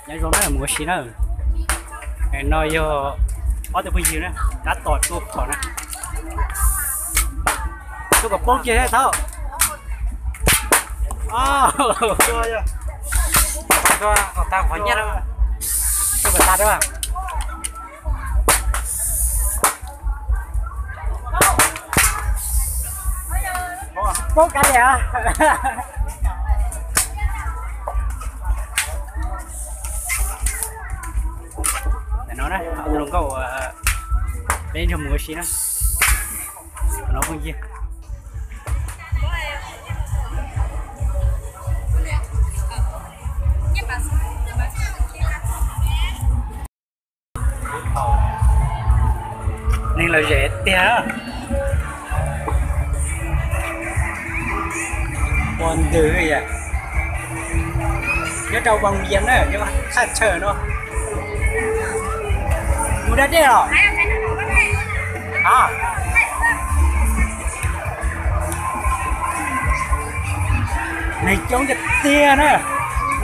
nhớ rồi nó là một xí nữa cái nói vô có từ bây giờ nữa đã tọt tôi thọ nè tôi có bông chơi hết thôi cho còn ta phải nhất đâu tôi có ta đó à bông cái gì à nó đấy, họ luôn câu lên trong một xí nữa, nó không gì. Nên là dễ té, còn từ vậy, cái trâu bằng miếng đấy, nhưng mà khát chờ nó. Udah deh loh. Này trông cái tia nữa,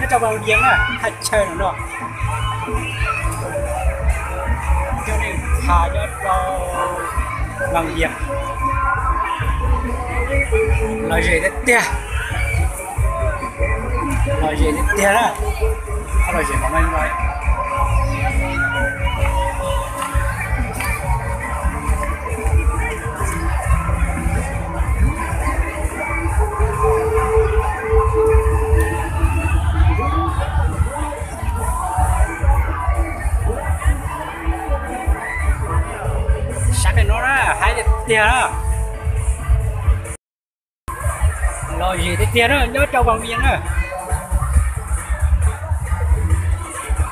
nó cho vào giếng nữa, thật chơi nữa. Cho nên thả cho bằng giếng. Nói gì đấy tia, nói gì đấy tia đó, nói gì mà mình nói. Tiền đó lo gì tới tiền đó nhớ trâu bằng miếng đó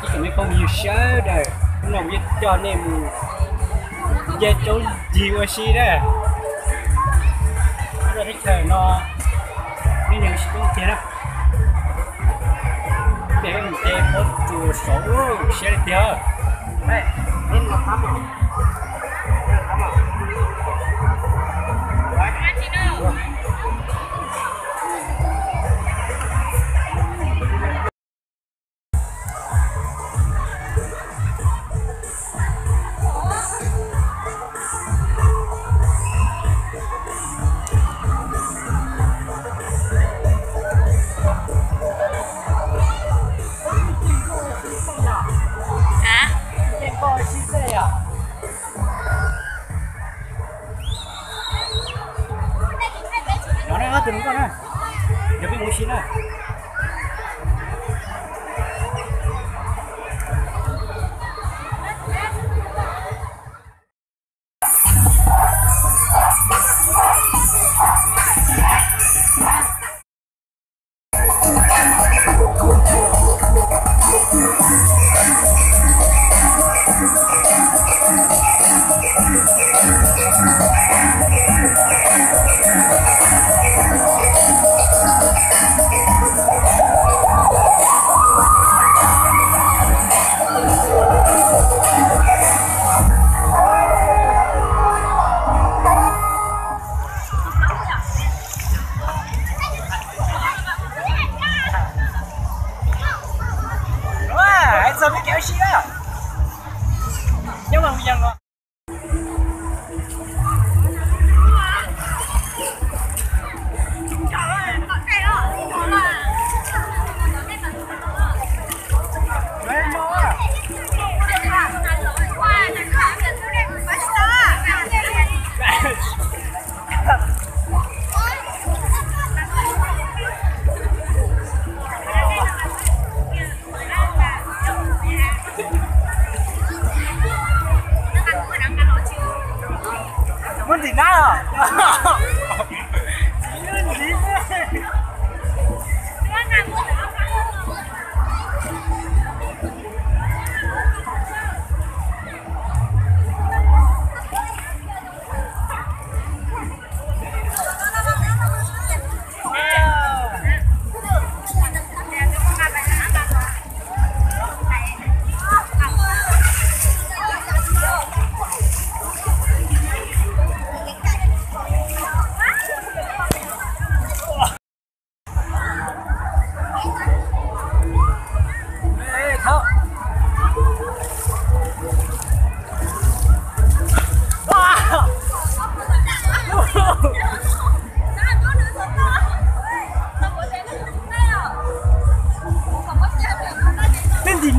cái này không nhiều sớ đời nó biết cho nên về chỗ gì ở xí đó nó thích thời nó nên những cái tiền đó để mình chơi một chùa số sẽ được tiền đây nên mà thắm đừng có nè, giờ cái mũi xin nè. Giờ mới kéo xí á, nhưng mà bây giờ rồi.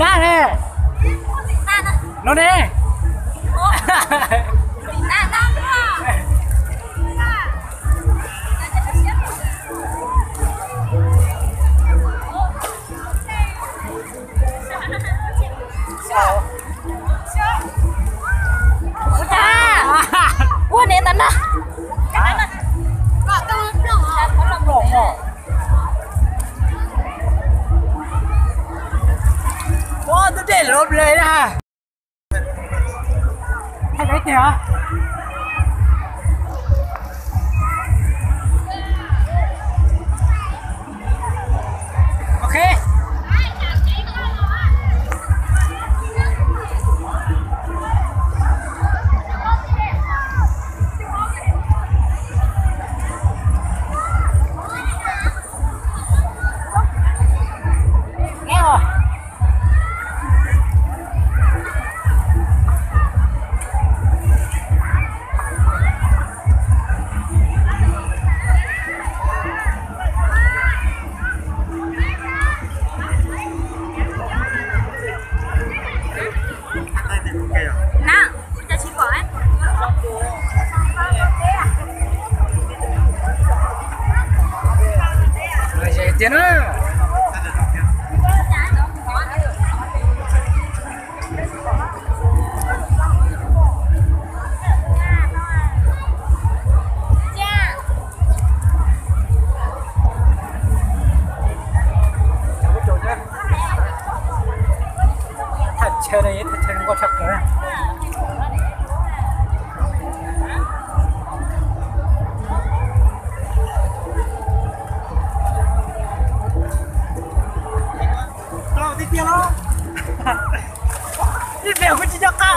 na nè nó nè Ủa nè tánh đó. Cái đó có lòng Ồ. Wow, tôi để lốp lên nè. Hay cái kìa. Ok. Nào, cho chị bỏ ấy. Rồi dễ tiến á. Thật chơi đây, thật chơi không có thật nữa. Đi kia nó. Đi bèo của chị cho cao.